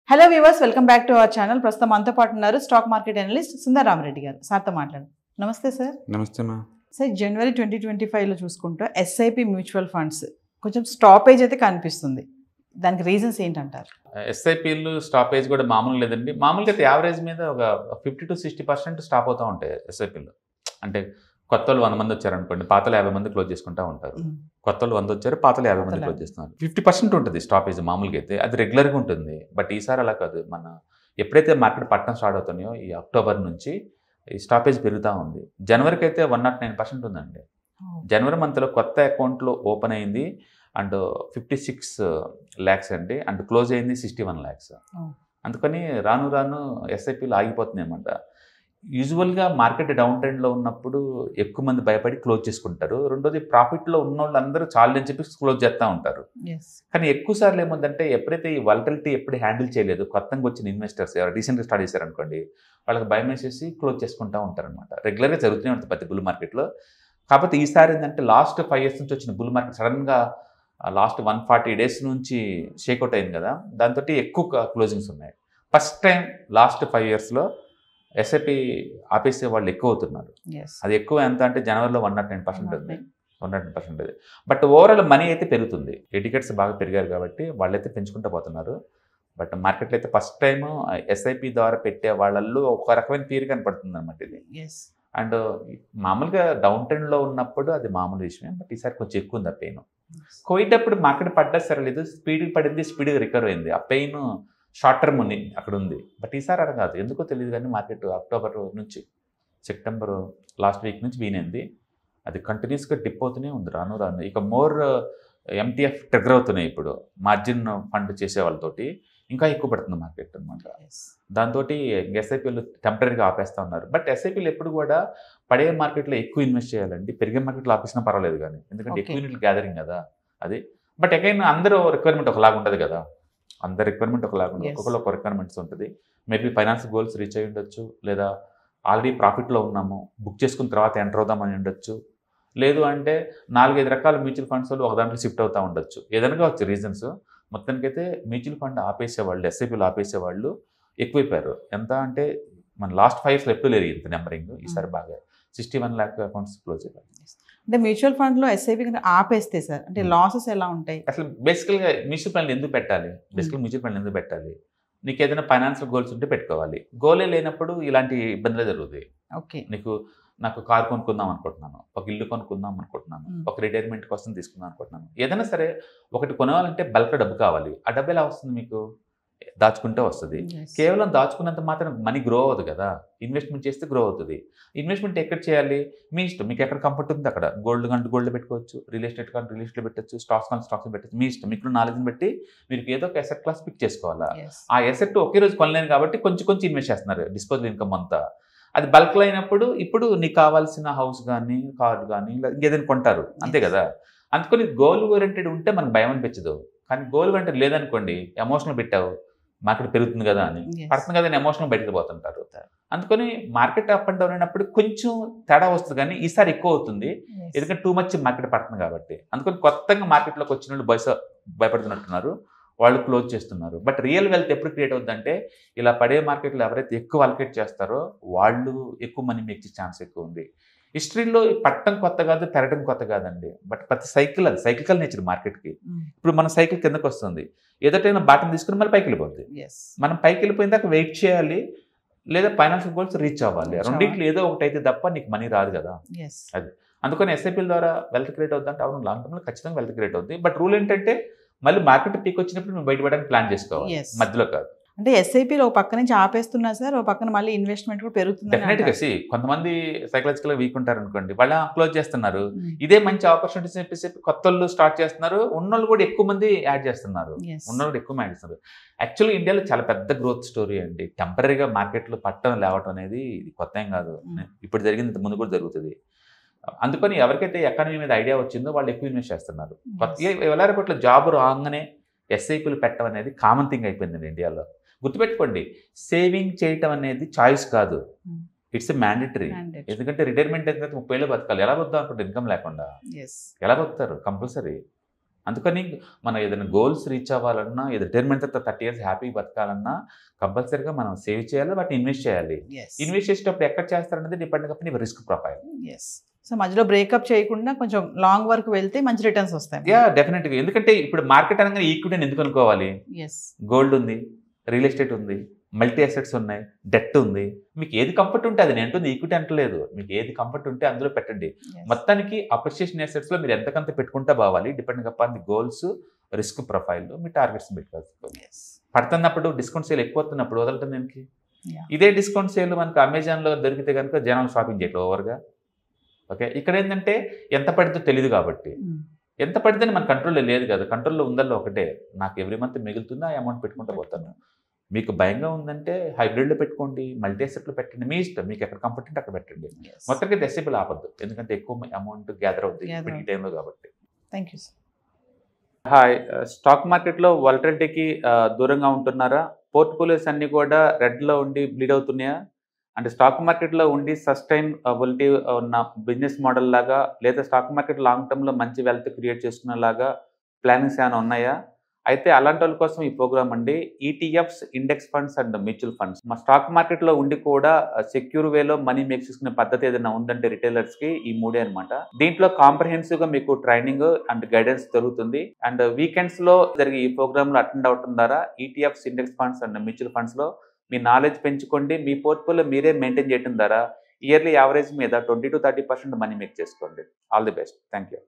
Hello viewers, welcome back to our channel. ప్రస్తుతం మనతో పాటు ఉన్నారు stock market analyst Sundar Rama Reddy గారు. సార్తో మాట్లాడండి. నమస్తే సార్. నమస్తే మా సార్, జనవరి 2025లో చూసుకుంటూ ఎస్ఐపి మ్యూచువల్ ఫండ్స్ కొంచెం స్టాపేజ్ అయితే కనిపిస్తుంది. దానికి రీజన్స్ ఏంటంటారు? ఎస్ఐపీలు స్టాపేజ్ కూడా మామూలు లేదండి. మామూలుగా అయితే యావరేజ్ మీద ఒక 50 to 60% స్టాప్ అవుతూ ఉంటాయి ఎస్ఐపీలు. అంటే కొత్త వాళ్ళు 100 మంది వచ్చారనుకోండి, పాతలు 50 మంది క్లోజ్ చేసుకుంటూ ఉంటారు. కొత్త వాళ్ళు 100 వచ్చారు, పాతలు 50 మంది క్లోజ్ చేస్తున్నారు. 50% ఉంటుంది స్టాపేజ్ మామూలుగా అయితే. అది రెగ్యులర్గా ఉంటుంది. బట్ ఈసారి అలా కాదు. మన ఎప్పుడైతే మార్కెట్ పట్టడం స్టార్ట్ అవుతున్నాయో ఈ అక్టోబర్ నుంచి ఈ స్టాపేజ్ పెరుగుతూ ఉంది. జనవరికి అయితే 109% ఉందండి. జనవరి మంత్లో కొత్త అకౌంట్లో ఓపెన్ అయింది అండ్ 56 lakhs అండి, అండ్ క్లోజ్ అయింది 61 lakhs. అందుకని రాను రాను ఎస్ఐపీలు ఆగిపోతున్నాయి అన్నమాట. యూజువల్గా మార్కెట్ డౌన్ ట్రెండ్లో ఉన్నప్పుడు ఎక్కువ మంది భయపడి క్లోజ్ చేసుకుంటారు. రెండోది ప్రాఫిట్లో ఉన్న వాళ్ళందరూ చాలని చెప్పి క్లోజ్ చేస్తూ ఉంటారు. కానీ ఎక్కువ సార్లు ఏముందంటే ఎప్పుడైతే ఈ వాలటిలిటీ ఎప్పుడు హ్యాండిల్ చేయలేదు, కొత్తగా వచ్చిన ఇన్వెస్టర్స్ ఎవరు రీసెంట్గా స్టార్ట్ చేశారనుకోండి, వాళ్ళకి భయం వేసేసి క్లోజ్ చేసుకుంటూ ఉంటారనమాట. రెగ్యులర్గా జరుగుతూనే ఉంటుంది ప్రతి బుల్ మార్కెట్లో. కాకపోతే ఈసారి ఏంటంటే లాస్ట్ 5 years నుంచి వచ్చిన బుల్ మార్కెట్ సడన్గా లాస్ట్ 140 days నుంచి షేక్అవుట్ అయింది కదా, దాంతో ఎక్కువ క్లోజింగ్స్ ఉన్నాయి. ఫస్ట్ టైం లాస్ట్ 5 yearsలో ఎస్ఐపి ఆపేసే వాళ్ళు ఎక్కువ అవుతున్నారు. అది ఎక్కువ ఎంత అంటే జనవరిలో 109% ఉంది. 109% అది. బట్ ఓవరాల్ మనీ అయితే పెరుగుతుంది. ఎటికెట్స్ బాగా పెరిగారు కాబట్టి వాళ్ళైతే పెంచుకుంటూ పోతున్నారు. బట్ మార్కెట్లో అయితే ఫస్ట్ టైం ఎస్ఐపి ద్వారా పెట్టే వాళ్ళల్లో ఒక రకమైన ఫీర్ కనపడుతుంది అనమాట ఇది. అండ్ మామూలుగా డౌన్ ట్రెండ్లో ఉన్నప్పుడు అది మామూలు విషయం. బట్ ఈసారి కొంచెం ఎక్కువ ఉంది ఆ పెయిన్. కోవిడ్ అప్పుడు మార్కెట్ పడ్డా సరే లేదు, స్పీడ్గా పడింది, స్పీడ్గా రికవర్ అయింది. ఆ పెయిన్ షార్ట్ టర్మ్ ఉంది, అక్కడ ఉంది. బట్ ఈసారి అలా కాదు, ఎందుకో తెలియదు కానీ మార్కెట్ అక్టోబర్ నుంచి సెప్టెంబర్ లాస్ట్ వీక్ నుంచి వీనైంది. అది కంటిన్యూస్గా డిప్ అవుతూనే ఉంది రాను రాను. ఇక మోర్ ఎంటీఎఫ్ ట్రిగర్ అవుతున్నాయి ఇప్పుడు మార్జిన్ ఫండ్ చేసే వాళ్ళతోటి. ఇంకా ఎక్కువ పడుతుంది మార్కెట్ అనమాట. దాంతో ఎస్ఐపీలు టెంపరీగా ఆపేస్తూ ఉన్నారు. బట్ ఎస్ఐపీలు ఎప్పుడు కూడా పడే మార్కెట్లో ఎక్కువ ఇన్వెస్ట్ చేయాలండి. పెరిగే మార్కెట్లో ఆపేసినా పర్వాలేదు కానీ, ఎందుకంటే ఎక్కువ యూనిట్లు గ్యాదరింగ్ కదా అది. బట్ అగైన్ అందరూ రిక్వైర్మెంట్ ఒకలాగా ఉంటుంది కదా, అందరి రిక్వైర్మెంట్ ఒకలాగా ఉంటుంది. ఒక్కొక్కరు ఒక రిక్వైర్మెంట్స్ ఉంటుంది. మేబీ ఫైనాన్స్ గోల్స్ రీచ్ అయ్యి ఉండొచ్చు, లేదా ఆల్రెడీ ప్రాఫిట్లో ఉన్నాము బుక్ చేసుకున్న తర్వాత ఎంటర్ అవుదామని ఉండొచ్చు, లేదు అంటే 4-5 రకాల మ్యూచువల్ ఫండ్స్ వాళ్ళు ఒక దాంట్లో షిఫ్ట్ అవుతూ ఉండొచ్చు. ఏదైనా కావచ్చు రీజన్స్. మొత్తానికైతే మ్యూచువల్ ఫండ్ ఆపేసేవాళ్ళు, ఎస్ఐపీలు ఆపేసేవాళ్ళు ఎక్కువైపోయారు. ఎంత అంటే మన లాస్ట్ 5 yearsలో ఎప్పుడు లేదు ఇంత నెంబరింగ్. ఈసారి బాగా 61 lakh అకౌంట్స్ క్లోజ్ అయిపోయాయి. అంటే మ్యూచువల్ ఫండ్లో ఎస్ఐపి ఆపేస్తే సార్ అంటే లాసెస్ ఎలా ఉంటాయి? అసలు బేసికల్గా మ్యూచువల్ ఫండ్లు ఎందుకు పెట్టాలి? మ్యూచువల్ ఫండ్లు ఎందుకు పెట్టాలి? నీకు ఏదైనా ఫైనాన్షియల్ గోల్స్ ఉంటే పెట్టుకోవాలి. గోలే లేనప్పుడు ఇలాంటి ఇబ్బందులే జరుగుతాయి. నాకు కార్ కొనుక్కుందాం అనుకుంటున్నాను, ఒక ఇల్లు కొనుక్కుందాం అనుకుంటున్నాను, ఒక రిటైర్మెంట్ కోసం తీసుకుందాం అనుకుంటున్నాను. ఏదైనా సరే ఒకటి కొనాలంటే బల్క్ డబ్బు కావాలి. ఆ డబ్బు ఎలా వస్తుంది? మీకు దాచుకుంటే వస్తుంది. కేవలం దాచుకున్నంత మాత్రం మనీ గ్రో అవ్వదు కదా, ఇన్వెస్ట్మెంట్ చేస్తే గ్రో అవుతుంది. ఇన్వెస్ట్మెంట్ ఎక్కడ చేయాలి? మీ ఇష్టం. మీకు ఎక్కడ కంఫర్ట్ ఉంది అక్కడ. గోల్డ్ కంటే గోల్డ్ పెట్టవచ్చు, రియల్ ఎస్టేట్ కంటే రియల్ ఎస్టేట్ పెట్టచ్చు, స్టాక్స్ కంటే స్టాక్స్ పెట్టచ్చు. మీ ఇష్టం. మీకు నాలెడ్జ్ని బట్టి మీరు ఏదో ఒక ఎసెట్ క్లాస్ పిక్ చేసుకోవాలా. ఆ ఎసెట్ ఒకే రోజు కొనలేను కాబట్టి కొంచెం ఇన్వెస్ట్ చేస్తున్నారు, డిస్పోజల్ ఇన్కమ్ అంతా. అది బల్క్లో అయినప్పుడు ఇప్పుడు నీకు కావాల్సిన హౌస్ కానీ కార్ కానీ ఇంకేదైనా కొంటారు, అంతే కదా. అందుకని గోల్ ఓరియంటెడ్ ఉంటే మనకు భయం అనిపించదు. కానీ గోల్ ఓరియంటెడ్ లేదనుకోండి, ఎమోషనల్ పెట్టావు మార్కెట్ పెరుగుతుంది కదా అని, పడుతుంది కదా అని ఎమోషనల్ బయటకు పోతుంటారు. అందుకని మార్కెట్ అప్ అండ్ డౌన్ అయినప్పుడు కొంచెం తేడా వస్తుంది, కానీ ఈసారి ఎక్కువ అవుతుంది. ఎందుకంటే టూ మచ్ మార్కెట్ పడుతుంది కాబట్టి. అందుకని కొత్తగా మార్కెట్లోకి వచ్చిన వాళ్ళు భయపడుతున్నట్టున్నారు, వాళ్ళు క్లోజ్ చేస్తున్నారు. బట్ రియల్ వెల్త్ ఎప్పుడు క్రియేట్ అవుతుందంటే ఇలా పడే మార్కెట్లో ఎవరైతే ఎక్కువ అలొకేట్ చేస్తారో వాళ్ళు ఎక్కువ మనీ మేక్ చేసే ఛాన్స్ ఎక్కువ ఉంది. హిస్టరీలో పట్టడం కొత్త కాదు, పెరగడం కొత్త కాదండి. బట్ ప్రతి సైకిల్ అది సైకికల్ నేచర్ మార్కెట్కి. ఇప్పుడు మన సైకిల్ కిందకు వస్తుంది, ఏదైనా బాటం తీసుకుని మళ్ళీ పైకి వెళ్ళిపోద్ది. మనం పైకి వెళ్ళిపోయిన దాకా వెయిట్ చేయాలి, లేదా ఫైనాన్షియల్ గోల్స్ రీచ్ అవ్వాలి. రెండింటిలో ఏదో ఒకటి అయితే తప్ప నీకు మనీ రాదు కదా. అది అందుకని ఎస్ఐపీల ద్వారా వెల్త్ క్రియేట్ అవుతుంది అంటే అవును, లాంగ్ టర్మ్లో ఖచ్చితంగా వెల్త్ క్రియేట్ అవుతుంది. బట్ రూల్ ఏంటంటే మళ్ళీ మార్కెట్ పీక్ వచ్చినప్పుడు నువ్వు బయటపడడానికి ప్లాన్ చేసుకోవాలి, మధ్యలో కాదు. అంటే ఎస్ఐపీలో ఒక పక్క నుంచి ఆపేస్తున్నా సార్, ఒక పక్కన మళ్ళీ ఇన్వెస్ట్మెంట్ కూడా పెరుగుతుంది. డెఫినెట్గా కొంతమంది సైకలాజికల్గా వీక్ ఉంటారు అనుకోండి, వాళ్ళ క్లోజ్ చేస్తున్నారు. ఇదే మంచి ఆపర్చునిటీస్ చెప్పేసి కొత్త వాళ్ళు స్టార్ట్ చేస్తున్నారు, ఉన్నోళ్ళు కూడా ఎక్కువ మంది యాడ్ చేస్తున్నారు, ఉన్నోళ్ళు ఎక్కువ యాడ్ చేస్తున్నారు. యాక్చువల్లీ ఇండియాలో చాలా పెద్ద గ్రోత్ స్టోరీ అండి. టెంపరీగా మార్కెట్లో పట్టడం లేవటం అనేది ఇది కొత్త ఏం కాదు. ఇప్పుడు జరిగింది ముందు కూడా జరుగుతుంది. అందుకని ఎవరికైతే ఎకానమీ మీద ఐడియా వచ్చిందో వాళ్ళు ఎక్కువ ఇన్వెస్ట్ చేస్తున్నారు. ఎవరైనా జాబ్ రాగానే ఎస్ఐపీలు పెట్టడం అనేది కామన్ థింగ్ అయిపోయిందండి ఇండియాలో. గుర్తుపెట్టుకోండి, సేవింగ్ చేయటం అనేది చాయిస్ కాదు, ఇట్స్ మ్యాండేటరీ. ఎందుకంటే రిటైర్మెంట్ అయితే 30 ఏళ్ళు బతకాలి. ఎలా బతుకుతాం అనుకుంటే ఇన్కమ్ లేకుండా? ఎలా బతుకుతారు? కంపల్సరీ. అందుకని మనం ఏదైనా గోల్స్ రీచ్ అవ్వాలన్నా, ఏదో రిటైర్మెంట్ తర్వాత 30 years హ్యాపీగా బతకాలన్నా కంపల్సరీగా మనం సేవ్ చేయాలి, వాటిని ఇన్వెస్ట్ చేయాలి. ఇన్వెస్ట్ చేసేటప్పుడు ఎక్కడ చేస్తారనేది డిపెండ్ అప్ నీ రిస్క్ ప్రొఫైల్. సో మధ్యలో బ్రేకప్ చేయకుండా కొంచెం లాంగ్ వరకు వెళ్తే మంచి రిటర్న్స్ వస్తాయి. యా డెఫినెట్గా. ఎందుకంటే ఇప్పుడు మార్కెట్ అనగానే ఈక్విటీని ఎందుకు అనుకోవాలి? గోల్డ్ ఉంది, రియల్ ఎస్టేట్ ఉంది, మల్టీ అసెట్స్ ఉన్నాయి, డెట్ ఉంది. మీకు ఏది కంఫర్ట్ ఉంటే అది, నేను అంటుంది ఈక్విటీ అంటలేదు, మీకు ఏది కంఫర్ట్ ఉంటే అందులో పెట్టండి. మొత్తానికి అప్రిషియేషన్ అసెట్స్లో మీరు ఎంతకంత పెట్టుకుంటే బావాలి, depending upon the goals, risk profile మీ టార్గెట్స్ పెట్టుకోవాలి. పడుతున్నప్పుడు డిస్కౌంట్ సేల్ ఎక్కువ వస్తున్నప్పుడు వదలటం దేనికి? ఇదే డిస్కౌంట్ సేల్ మనకు అమెజాన్లో దొరికితే కనుక జనాలు షాపింగ్ చేయట్లేదు ఓవర్గా. ఓకే, ఇక్కడ ఏంటంటే ఎంత పడితే తెలియదు కాబట్టి, ఎంత పడితే మన కంట్రోల్లో లేదు కదా. కంట్రోల్లో ఉందల్లో ఒకటే, నాకు ఎవ్రీ మంత్ మిగులుతుంది, ఆ అమౌంట్ పెట్టుకుంటూ పోతాను. మీకు భయంగా ఉందంటే హైబ్రిడ్లో పెట్టుకోండి, మల్టీ అసెట్లో పెట్టండి, మీ ఇష్టం, మీకు ఎక్కడ కంఫర్ట్ ఉంటే అక్కడ పెట్టండి. మొత్తానికి ఎస్ఐపీలు ఆపద్దు, ఎందుకంటే ఎక్కువ అమౌంట్ గ్యాదర్ అవుతుంది ఇప్పుడు ఈ టైంలో కాబట్టి. Thank you. హాయ్, స్టాక్ మార్కెట్లో వాలటిలిటీకి దూరంగా ఉంటున్నారా? పోర్ట్ఫోలియోస్ అన్నీ కూడా రెడ్లో ఉండి బ్లీడ్ అవుతున్నాయా? అంటే స్టాక్ మార్కెట్లో ఉండి సస్టైనబిలిటీ ఉన్న బిజినెస్ మోడల్ లాగా, లేదా స్టాక్ మార్కెట్ లాంగ్ టర్మ్లో మంచి వెల్త్ క్రియేట్ చేసుకునేలాగా ప్లానింగ్స్ ఏమైనా ఉన్నాయా? అయితే అలాంటి వాళ్ళ కోసం ఈ ప్రోగ్రామ్ అండి. ETFs, index funds and mutual funds. మా స్టాక్ మార్కెట్లో ఉండి కూడా సెక్యూర్ వేలో మనీ మేక్ చేసుకునే పద్ధతి ఏదైనా ఉందంటే రిటైలర్స్కి ఈ మూడే అనమాట. దీంట్లో కాంప్రహెన్సివ్గా మీకు ట్రైనింగ్ అండ్ గైడెన్స్ దొరుకుతుంది. అండ్ వీకెండ్స్లో జరిగే ఈ ప్రోగ్రామ్లో అటెండ్ అవడం ద్వారా ETFs, index funds and mutual ఫండ్స్లో మీ నాలెడ్జ్ పెంచుకోండి. మీ పోర్ట్ఫోలియో మీరే మెయింటైన్ చేయడం ద్వారా ఇయర్లీ యావరేజ్ మీద 20 to 30% మనీ మేక్ చేసుకోండి. All the best. Thank you.